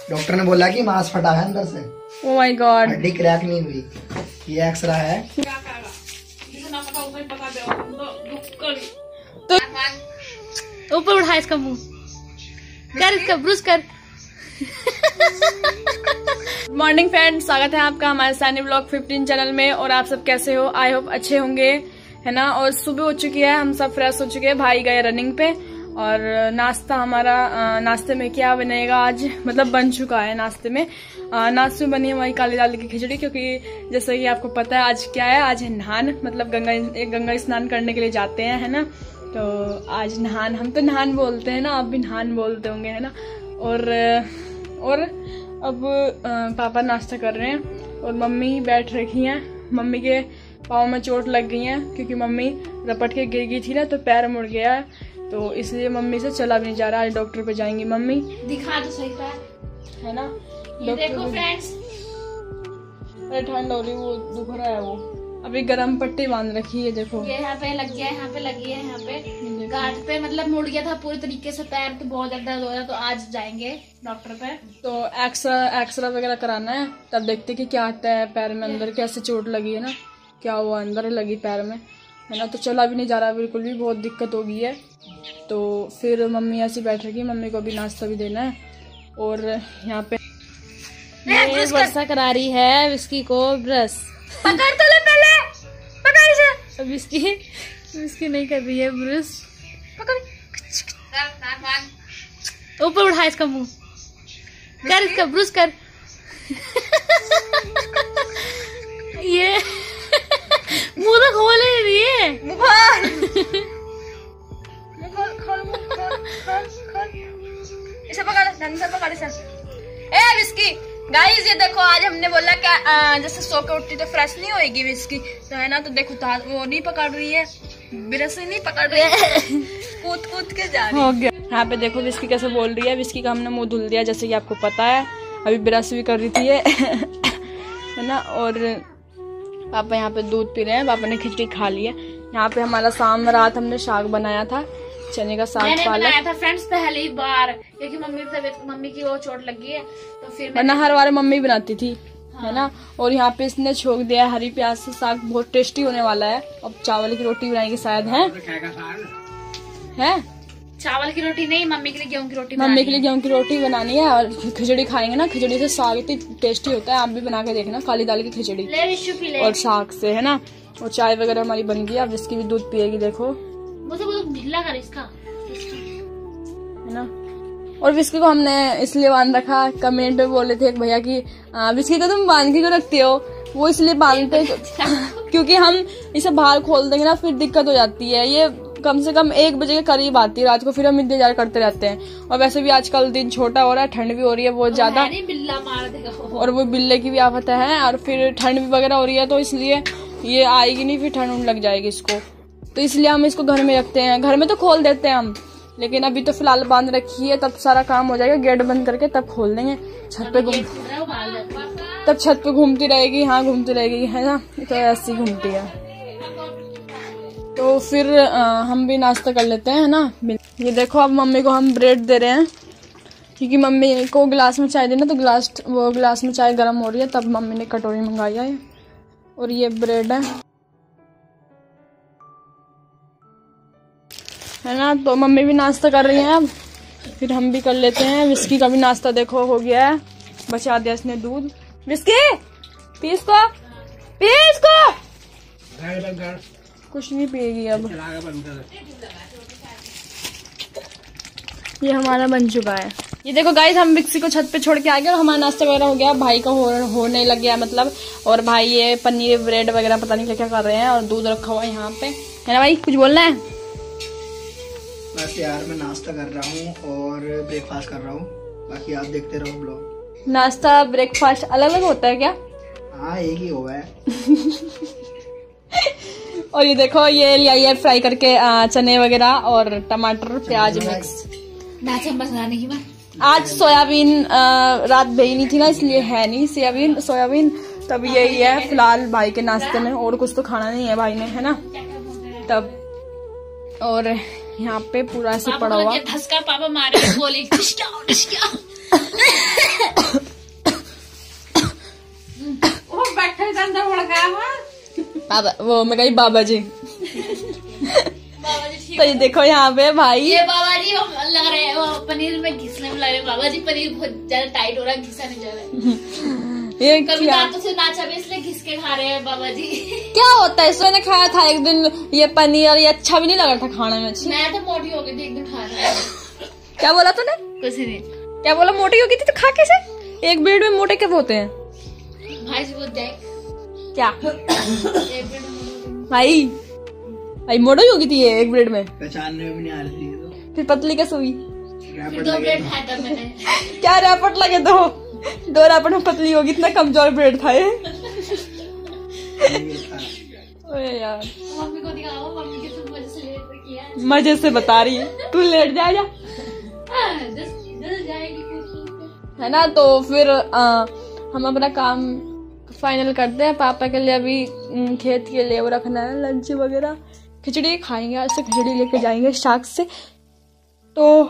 Doctor ने बोला कि मांस फटा है अंदर से। ओह माय गॉड, हड्डी क्रैक नहीं हुई। ये एक्सरा है। तो ऊपर उठा इसका मुंह, कर इसका ब्रूस कर। मॉर्निंग फ्रेंड्स, स्वागत है आपका हमारे सैनी ब्लॉग 15 चैनल में। और आप सब कैसे हो? आई होप अच्छे होंगे, है ना। और सुबह हो चुकी है, हम सब फ्रेश हो चुके हैं, भाई गए रनिंग पे। और नाश्ता हमारा, नाश्ते में क्या बनेगा आज, मतलब बन चुका है नाश्ते में। नाश्ते में बनी हमारी काली दाल की खिचड़ी, क्योंकि जैसे कि आपको पता है आज क्या है, आज है नहान, मतलब गंगा स्नान करने के लिए जाते हैं, है ना। तो आज नहान, हम तो नहान बोलते हैं ना, आप भी नहान बोलते होंगे, है ना। और अब पापा नाश्ता कर रहे हैं और मम्मी बैठ रखी हैं। मम्मी के पाँव में चोट लग गई है, क्योंकि मम्मी रपट के गिर गई थी ना, तो पैर मुड़ गया है, तो इसलिए मम्मी से चला भी नहीं जा रहा। आज डॉक्टर पे जाएंगी मम्मी। दिखा तो सही है ना। ये देखो फ्रेंड्स, अरे ठंड हो रही, वो दुख रहा है। वो अभी गरम पट्टी बांध रखी है, देखो ये यहाँ पे लग गया है, यहाँ पे लगी है, यहाँ पे गांठ पे, मतलब मुड़ गया था पूरी तरीके से पैर, तो बहुत ज्यादा दर्द हो रहा है। तो आज जाएंगे डॉक्टर पे, तो एक्सरा वगैरह कराना है, तब देखते कि क्या आता है पैर में, अंदर कैसे चोट लगी है ना, क्या हुआ अंदर लगी पैर में, है ना। तो चला भी नहीं जा रहा बिल्कुल भी, बहुत दिक्कत हो गई है। तो फिर मम्मी ऐसी बैठ रही, मम्मी को भी नाश्ता भी देना है। और यहाँ पे वर्षा करा रही है विस्की को ब्रश। पकड़ तो ले पहले, पकड़ इसे। विस्की नहीं कर रही है ब्रश, पकड़। ऊपर उठा इसका मुंह, कर इसका ब्रश कर। ये मुंह तो खोल ही रही है। इसे पकड़, ढंग से पकड़ इसे। ए विस्की, गाइस ये देखो, आज हमने बोला क्या, जैसे सो के उठती तो फ्रेश नहीं होएगी विस्की, तो है ना। तो देखो वो नहीं पकड़ रही है, ब्रश नहीं पकड़ रही है, कूद कूद के जा रही है। हो गया। यहाँ पे देखो विस्की कैसे बोल रही है। विस्की का हमने मुंह धुल दिया, जैसे कि आपको पता है। अभी ब्रश भी कर रही थी ये, है ना। और पापा यहाँ पे दूध पी रहे हैं, पापा ने खिचड़ी खा ली है। यहाँ पे हमारा रात हमने साग बनाया था, चने का साग पालक बनाया था फ्रेंड्स पहली बार, क्योंकि मम्मी की वो चोट लगी है, तो फिर वरना हर बार मम्मी बनाती थी, है ना। और यहाँ पे इसने छोक दिया है हरी प्याज से साग, बहुत टेस्टी होने वाला है। अब चावल की रोटी बनाएगी शायद, है चावल की रोटी नहीं, मम्मी के लिए गेहूं की रोटी, मम्मी के लिए गेहूं की रोटी बनानी है। और खिचड़ी खाएंगे ना, खिचड़ी से साग इतनी टेस्टी होता है, आप भी बना के देखना, काली दाल की खिचड़ी और साग से, है ना। और चाय वगैरह हमारी बन गई, अब इसकी भी दूध पिएगी, देखो ढीला कर इसका, है ना। और विस्की को हमने इसलिए बांध रखा, कमेंट पे बोले थे एक भैया की, विस्की को तुम बांध के क्यों रखते हो? वो इसलिए बांधते क्योंकि हम इसे बाहर खोल देंगे ना, फिर दिक्कत हो जाती है। ये कम से कम 1 बजे के करीब आती है रात को, फिर हम इंतजार करते रहते हैं। और वैसे भी आजकल दिन छोटा हो रहा है, ठंड भी हो रही है बहुत ज्यादा, बिल्ला मार देगा, और वो बिल्ले की भी आफत है। और फिर ठंड भी वगैरह हो रही है, तो इसलिए ये आएगी नहीं, फिर ठंड लग जाएगी इसको। तो इसलिए हम इसको घर में रखते हैं, घर में तो खोल देते हैं हम, लेकिन अभी तो फिलहाल बांध रखी है। तब सारा काम हो जाएगा, गेट बंद करके तब खोल देंगे। छत पे तब छत पे घूमती रहेगी, हाँ घूमती रहेगी, है ना। तो ऐसी घूमती है। तो फिर हम भी नाश्ता कर लेते हैं, है ना। ये देखो, अब मम्मी को हम ब्रेड दे रहे हैं, क्योंकि मम्मी को गिलास में चाय देना, तो गिलास में चाय गर्म हो रही है, तब मम्मी ने कटोरी मंगाई है। और ये ब्रेड है ना। तो मम्मी भी नाश्ता कर रही हैं, अब फिर हम भी कर लेते हैं। विस्की का भी नाश्ता देखो हो गया है, बचा दिया इसने दूध। विस्की पी इसको, पी इसको। कुछ नहीं पिएगी अब। ये हमारा बन चुका है। ये देखो गाइस, हम विस्की को छत पे छोड़ के आ गए और हमारा नाश्ता वगैरह हो गया। भाई का होने लग गया मतलब। और भाई ये पनीर ब्रेड वगैरह पता नहीं क्या क्या कर रहे हैं, और दूध रखा हुआ है यहाँ पे, है ना। भाई कुछ बोलना है? बस यार, मैं नाश्ता कर रहा हूँ और ब्रेकफास्ट कर रहा हूँ, बाकी आप देखते रहो ब्लॉग। नाश्ता ब्रेकफास्ट अलग अलग होता है क्या? हाँ, एक ही हुआ है। और ये देखो, ये लिया है फ्राई करके चने वगैरह और टमाटर प्याज मिक्स। बनाने की आज सोयाबीन रात भेजी थी ना, इसलिए है नहीं सोयाबीन। तब यही है फिलहाल भाई के नाश्ते में, और कुछ तो खाना नहीं है भाई ने, है ना। तब और यहाँ पे पूरा ऐसे पड़ा हुआ धसका पापा मारे बोले बाबा, वो मैं कही बाबा जी। बाबा जी ठीक तो ये देखो यहाँ पे भाई, ये बाबा जी लग रहे हैं वो पनीर में घिसने में लग रहे हैं। बाबा जी पनीर बहुत ज्यादा टाइट हो रहा है, घिसा नहीं जा रहा है। ये कभी क्या दांतों से नाचा भी इसलिए घिस के खा रहे हैं बाबा जी। क्या होता है? इसमें खाया था एक दिन ये पनीर, ये अच्छा भी नहीं लगा था खाने में। मैं तो मोटी हो गई थी एक दिन खा रहा। क्या बोला तूने? कुछ नहीं। क्या बोला? मोटी हो गई थी तो खा कैसे? एक ब्रेड में मोटे कब होते हैं भाई जी बोल जाए क्या? एक मिनट में भाई भाई मोटी हो गई थी ये एक ब्रेड में, पहचानने में भी नहीं आ रही थी तो फिर पतली कैसे हुई? फिर 2 ब्रेड खाया था मैंने। क्या रैपट लगे? 2 रैपट में पतली होगी, इतना कमजोर ब्रेड था ये। ओए यार, मम्मी को दिखाओ, मम्मी के तुम वजह से लेट किया है। मजे से बता रही है तू, लेट जा जा जल्द जाएगी कुछ है ना। तो फिर हम अपना काम फाइनल करते हैं। पापा के लिए अभी खेत के लिए वो रखना है, लंच वगैरह, खिचड़ी खाएंगे आज से, खिचड़ी लेके जाएंगे शाक से। तो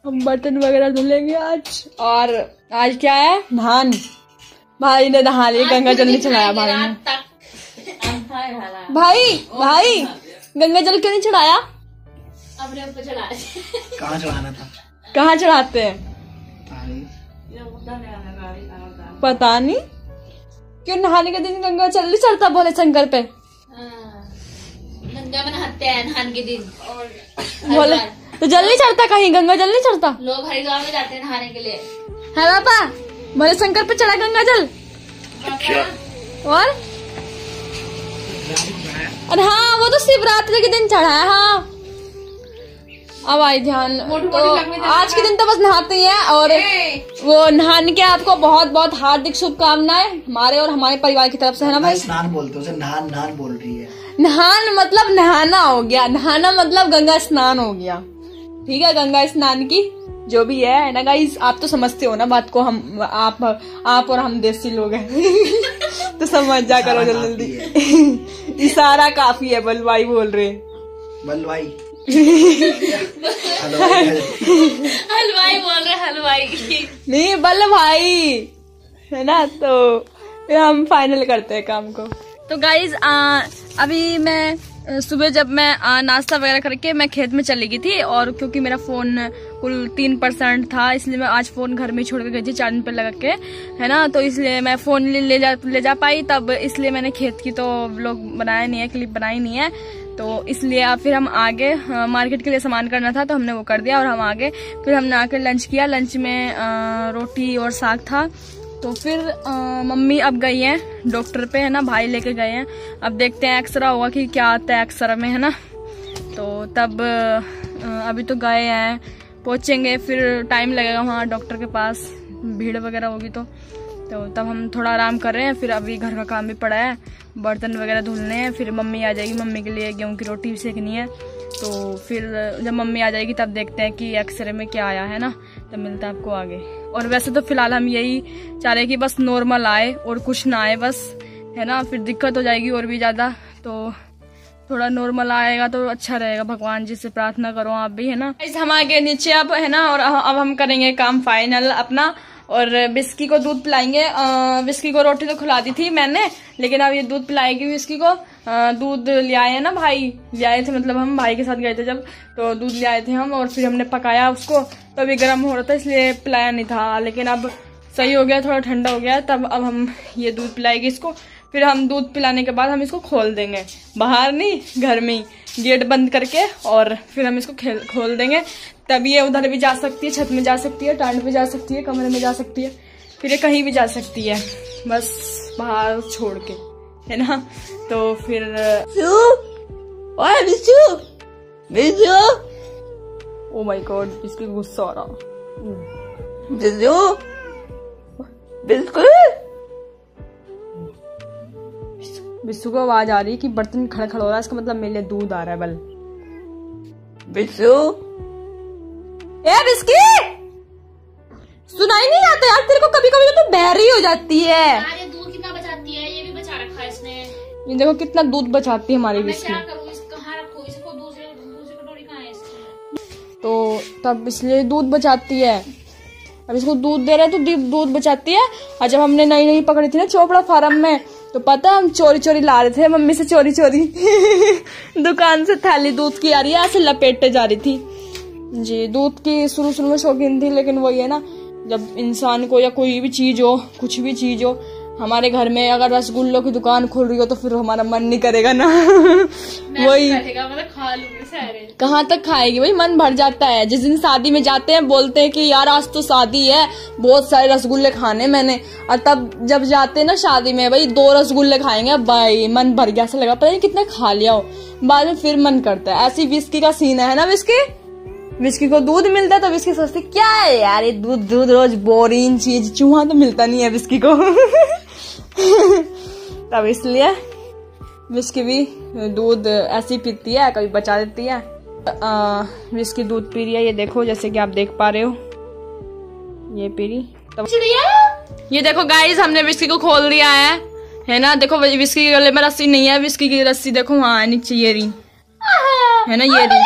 हम बर्तन वगैरह धुलेंगे आज। और आज क्या है? नहान। भाई ने नहा लिया, गंगा जल नहीं चढ़ाया भाई ने। भाई गंगा जल क्यों नहीं चढ़ाया? अपने ऊपर चढ़ा। कहाँ चढ़ाना था? कहाँ चढ़ाते हैं पता नहीं क्यों। नहाने के दिन गंगा जल नहीं चढ़ता बोले शंकर पे। गंगा में नहाते हैं नहाने के दिन। बोले तो जल नहीं चढ़ता कहीं? गंगा जल नहीं चढ़ता? लोग हरिद्वार में जाते हैं नहाने के लिए। है पापा, बोले शंकर पे चढ़ा गंगा जल। और अरे हाँ, वो तो शिवरात्रि के दिन चढ़ा है। हाँ अब आई ध्यान। तो आज के दिन तो बस नहाते ही हैं। और वो नहाने के आपको बहुत बहुत हार्दिक शुभकामनाएं हमारे और हमारे परिवार की तरफ से, है ना भाई? स्नान बोलते उसे, नहान नहान बोल रही है। नहान मतलब नहाना हो गया, नहाना मतलब गंगा स्नान हो गया। ठीक है, गंगा स्नान की जो भी है ना गाइस, आप तो समझते हो ना बात को। हम आप और हम देसी लोग हैं तो समझ जा करो जल्दी। इशारा काफी है। बलवाई बोल रहे, बलवाई हलवाई बोल रहे, हलवाई नहीं बल भाई, है ना। तो फिर हम फाइनल करते हैं काम को। तो गाइज अभी मैं सुबह जब मैं नाश्ता वगैरह करके मैं खेत में चली गई थी। और क्योंकि मेरा फोन कुल 3% था, इसलिए मैं आज फोन घर में छोड़ के गई थी चार्जिंग पे लगा के, है ना। तो इसलिए मैं फोन ले जा पाई तब, इसलिए मैंने खेत की तो व्लॉग बनाया नहीं है, क्लिप बनाई नहीं है। तो इसलिए अब फिर हम आगे मार्केट के लिए सामान करना था तो हमने वो कर दिया और हम आगे फिर हमने आकर लंच किया। लंच में रोटी और साग था। तो फिर मम्मी अब गई हैं डॉक्टर पे, है ना, भाई लेके गए हैं। अब देखते हैं एक्सरा होगा कि क्या आता है एक्सरा में, है ना। तो तब अभी तो गए हैं, पहुंचेंगे, फिर टाइम लगेगा वहाँ डॉक्टर के पास, भीड़ वगैरह होगी तो तब हम थोड़ा आराम कर रहे हैं। फिर अभी घर का काम भी पड़ा है, बर्तन वगैरह धुलने हैं। फिर मम्मी आ जाएगी, मम्मी के लिए गेहूं की रोटी भी सेकनी है। तो फिर जब मम्मी आ जाएगी तब देखते हैं कि एक्सरे में क्या आया, है ना। तब मिलता है आपको आगे। और वैसे तो फिलहाल हम यही चाह रहे हैं कि बस नॉर्मल आए और कुछ ना आए बस, है ना। फिर दिक्कत हो जाएगी और भी ज्यादा। तो थोड़ा नॉर्मल आएगा तो अच्छा रहेगा। भगवान जी से प्रार्थना करो आप भी, है ना। हम आगे नीचे अब, है ना। और अब हम करेंगे काम फाइनल अपना। और बिस्की को दूध पिलाएंगे। बिस्की को रोटी तो खिला दी थी मैंने, लेकिन अब ये दूध पिलाएगी बिस्की को। दूध ले आए हैं ना भाई, ले आए थे, मतलब हम भाई के साथ गए थे जब, तो दूध ले आए थे हम। और फिर हमने पकाया उसको, तो अभी गर्म हो रहा था इसलिए पिलाया नहीं था। लेकिन अब सही हो गया, थोड़ा ठंडा हो गया, तब अब हम ये दूध पिलाएगी इसको। फिर हम दूध पिलाने के बाद हम इसको खोल देंगे, बाहर नहीं घर में ही, गेट बंद करके। और फिर हम इसको खोल देंगे, तब ये उधर भी जा सकती है, छत में जा सकती है, टांड पे जा सकती है, कमरे में जा सकती है, फिर ये कहीं भी जा सकती है, बस बाहर छोड़ के, है ना। तो फिर ओ माय गॉड, इसकी गुस्सा आ रहा। बिस्सू को आवाज आ रही है कि बर्तन खड़खड़ हो रहा है, इसका मतलब मेरे लिए दूध आ रहा है। बल बिस्सू, ए बिस्की, सुनाई नहीं आता यार तेरे को? कभी कभी तो तू बहरी हो जाती है। अरे दूध कितना बचाती है, ये भी बचा रखा है इसने। ये देखो कितना दूध बचाती है हमारी बिस्की। क्या करूँ, इसको कहाँ रखूँ, इसको दूसरी कटोरी कहाँ है इसकी? तो तब इसलिए दूध बचाती है। अब इसको दूध दे रहे तो दूध बचाती है। और जब हमने नई पकड़ी थी ना चोपड़ा फार्म में, तो पता है हम चोरी चोरी ला रहे थे मम्मी से, चोरी चोरी दुकान से थैली दूध की आ रही है, ऐसे लपेटते जा रही थी जी। दूध की शुरू शुरू में शौकीन थी, लेकिन वही है ना, जब इंसान को या कोई भी चीज हो, कुछ भी चीज हो, हमारे घर में अगर रसगुल्लों की दुकान खुल रही हो तो फिर हमारा मन नहीं करेगा ना वही मतलब खा लूंगी सारे। कहाँ तक खाएगी भाई, मन भर जाता है। जिस दिन शादी में जाते हैं बोलते हैं कि यार आज तो शादी है, बहुत सारे रसगुल्ले खाने मैंने, और तब जब जाते हैं ना शादी में, भाई 2 रसगुल्ले खाएंगे, भाई मन भर गया, ऐसा लगा पता नहीं कितना खा लिया हो, बाद में फिर मन करता है। ऐसी विस्की का सीन है ना। विस्की को दूध मिलता है तो विस्की सोचती क्या है यार ये दूध दूध रोज बोरिंग चीज, चूहा तो मिलता नहीं है विस्की को तब इसलिए विस्की भी दूध ऐसी पीती है, कभी बचा देती है। विस्की दूध पी रही है, ये देखो जैसे कि आप देख पा रहे हो, ये पी रही। तब ये देखो गाइस, हमने विस्की को खोल दिया है ना। देखो विस्की के गले में रस्सी नहीं है, विस्की की रस्सी देखो वहाँ नीचे, ये रही है ना, ये रही।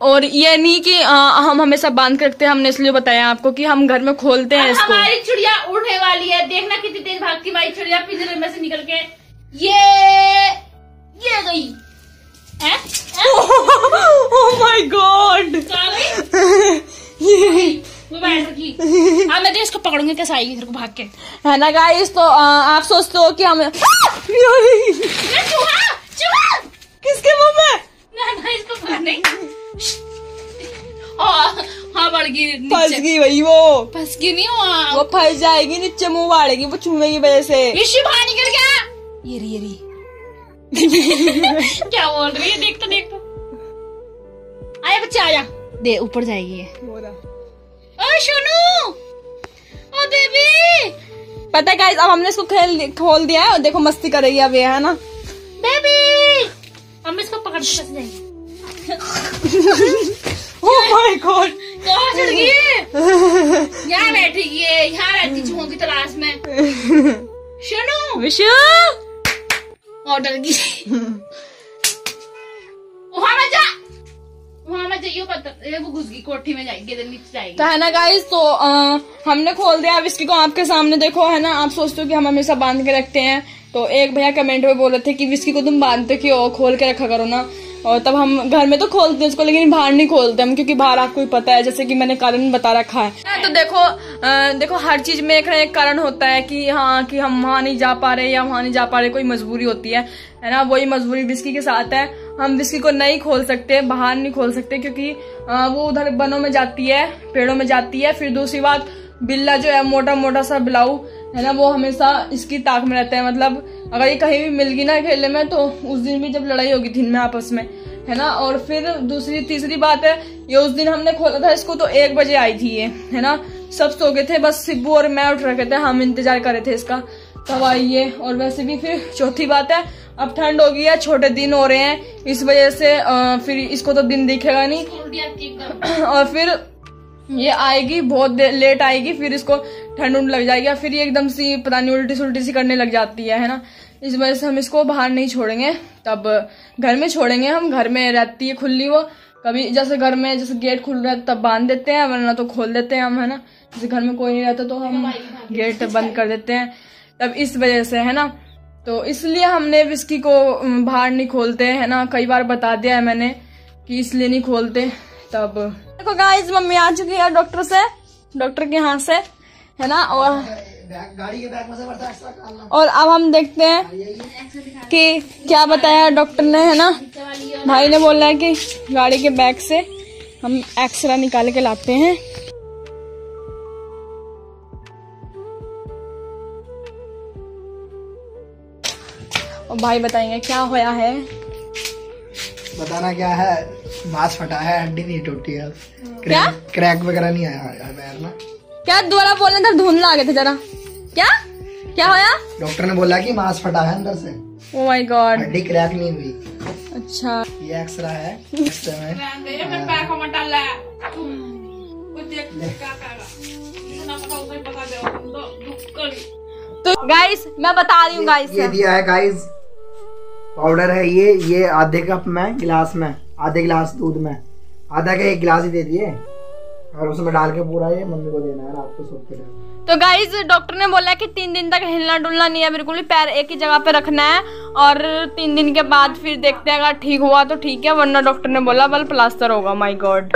और ये नहीं कि हम हमेशा बांध के रखते हैं, हमने इसलिए बताया आपको कि हम घर में खोलते हैं इसको। हमारी चिड़िया उड़ने वाली है, देखना कितनी तेज भागती हमारी चिड़िया पिंजरे में से निकल के। ये गई है? ओह माय गॉड, वो बैठ रखी। अब मैं इसको पकड़ूंगी, कैसे आएगी इधर को भाग के, है ना गाइस। तो आप सोचते हो कि हमें चूहा किसके मुंह में? ना इसको पकड़ने। हाँ बढ़ गई, फंस गई भाई, वो फंस गई नहीं, वो फंस जाएगी नीचे, मुंह बाड़ेगी वो चूहे की वजह से। विश्व बाहर निकल गया। ये रही क्या बोल रही है, देख तो आया बच्चे, आया दे, ऊपर जाएगी ये। ओ सोनू, ओ बेबी। पता है गाइस, अब हमने इसको खोल दिया है और देखो मस्ती करेगी अब ये, है ना बेबी। हम इसको पकड़ के कैसे जाएंगे? ओह माय गॉड, कहाँ चढ़ गई? यहाँ बैठेगी, यहाँ रहती चूहों की तलाश में। सोनू विशु, और डर गई। वहाँ मत जाइए, वो घुस गई कोठी में, जाएगी इधर नीचे जाएगी। तो है ना गाइस, तो हमने खोल दिया विस्की को आपके सामने, देखो है ना। आप सोचते हो कि हम हमेशा बांध के रखते हैं, तो एक भैया कमेंट में बोल रहे थे कि विस्की को तुम बांधते क्यों, खोल के रखा करो ना। और तब हम घर में तो खोलते हैं उसको, लेकिन बाहर नहीं खोलते हम, क्योंकि बाहर आपको ही पता है, जैसे कि मैंने कारण बता रखा है। तो देखो हर चीज में एक ना एक कारण होता है कि हाँ, कि हम वहाँ नहीं जा पा रहे या वहाँ नहीं जा पा रहे, कोई मजबूरी होती है ना। वही मजबूरी विस्की के साथ है, हम विस्की को नहीं खोल सकते, बाहर नहीं खोल सकते, क्योंकि वो उधर बनों में जाती है, पेड़ों में जाती है। फिर दूसरी बात, बिल्ला जो है मोटा मोटा सा बिलाऊ है ना, वो हमेशा इसकी ताक में रहता है। मतलब अगर ये कहीं भी मिल गई ना खेलने में, तो उस दिन भी जब लड़ाई होगी थी इनमें आपस में, है ना। और फिर तीसरी बात है, ये उस दिन हमने खोला था इसको तो 1 बजे आई थी ये, है ना। सब सो गए थे, बस सिब्बू और मैं उठ रखे थे, हम इंतजार कर रहे थे इसका, तब आई ये। और वैसे भी फिर चौथी बात है, अब ठंड हो गई है, छोटे दिन हो रहे हैं, इस वजह से फिर इसको तो दिन दिखेगा नहीं, और फिर ये आएगी बहुत लेट आएगी, फिर इसको ठंड उंड लग जाएगी, फिर ये एकदम सी पता नहीं उल्टी सुल्टी सी करने लग जाती है ना। इस वजह से हम इसको बाहर नहीं छोड़ेंगे, तब घर में छोड़ेंगे। हम घर में रहती है खुली वो, कभी जैसे घर में जैसे गेट खुल रहा है तब बांध देते हैं, वरना तो खोल देते हैं हम, है ना। जैसे घर में कोई नहीं रहता तो हम गेट बंद कर देते हैं, तब इस वजह से, है ना। तो इसलिए हमने विस्की को बाहर नहीं खोलते, है ना। कई बार बता दिया है मैंने कि इसलिए नहीं खोलते। तब देखो गाइस, मम्मी आ चुकी है डॉक्टर के यहाँ से, है ना। और गाड़ी के बैग में से बढ़ता है। और अब हम देखते हैं कि क्या बताया डॉक्टर ने, है ना। भाई ने बोला है कि गाड़ी के बैग से हम एक्सरे निकाल के लाते हैं। और भाई बताएंगे क्या होया है। बताना क्या है, मांस फटा है, हड्डी नहीं टूटी है, क्या क्रैक वगैरह नहीं आया पैर में। क्या दोबारा बोलना था, धुंधला आ गए थे जरा। क्या होया? डॉक्टर ने बोला कि मांस फटा है अंदर से। ओह माय गॉड, हड्डी क्रैक नहीं हुई। अच्छा, ये एक्सरा है, एक्सरे में तो गाइस मैं बता रही हूँ गाइस, ये दिया है गाइस, पाउडर है ये आधे कप में गिलास में, आधे गिलास दूध में, आधा का 1 गिलास ही दे दिए, और उसमें डाल के पूरा ये मम्मी को देना है रात को सोते टाइम। तो गाइज डॉक्टर ने बोला कि 3 दिन तक हिलना डुलना नहीं है, बिल्कुल भी पैर एक ही जगह पे रखना है और 3 दिन के बाद फिर देखते हैं, अगर ठीक हुआ तो ठीक है, वरना डॉक्टर ने बोला बल प्लास्टर होगा। My God.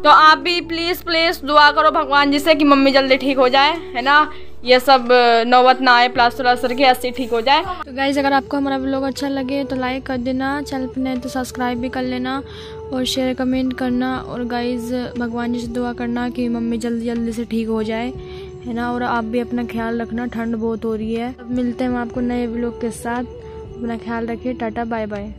तो आप भी प्लीज दुआ करो भगवान जी से कि मम्मी जल्दी ठीक हो जाए, है ना, ये सब नौबत ना आए प्लास्टर व्लास्टर के, ऐसे ठीक हो जाए। तो गाइज अगर आपको हमारा व्लॉग अच्छा लगे तो लाइक कर देना, चैनल पर नए तो सब्सक्राइब भी कर लेना और शेयर कमेंट करना। और गाइज भगवान जी से दुआ करना कि मम्मी जल्दी जल्दी से ठीक हो जाए, है ना। और आप भी अपना ख्याल रखना, ठंड बहुत हो रही है। अब मिलते हैं हम आपको नए व्लॉग के साथ, अपना ख्याल रखिए, टाटा बाय बाय।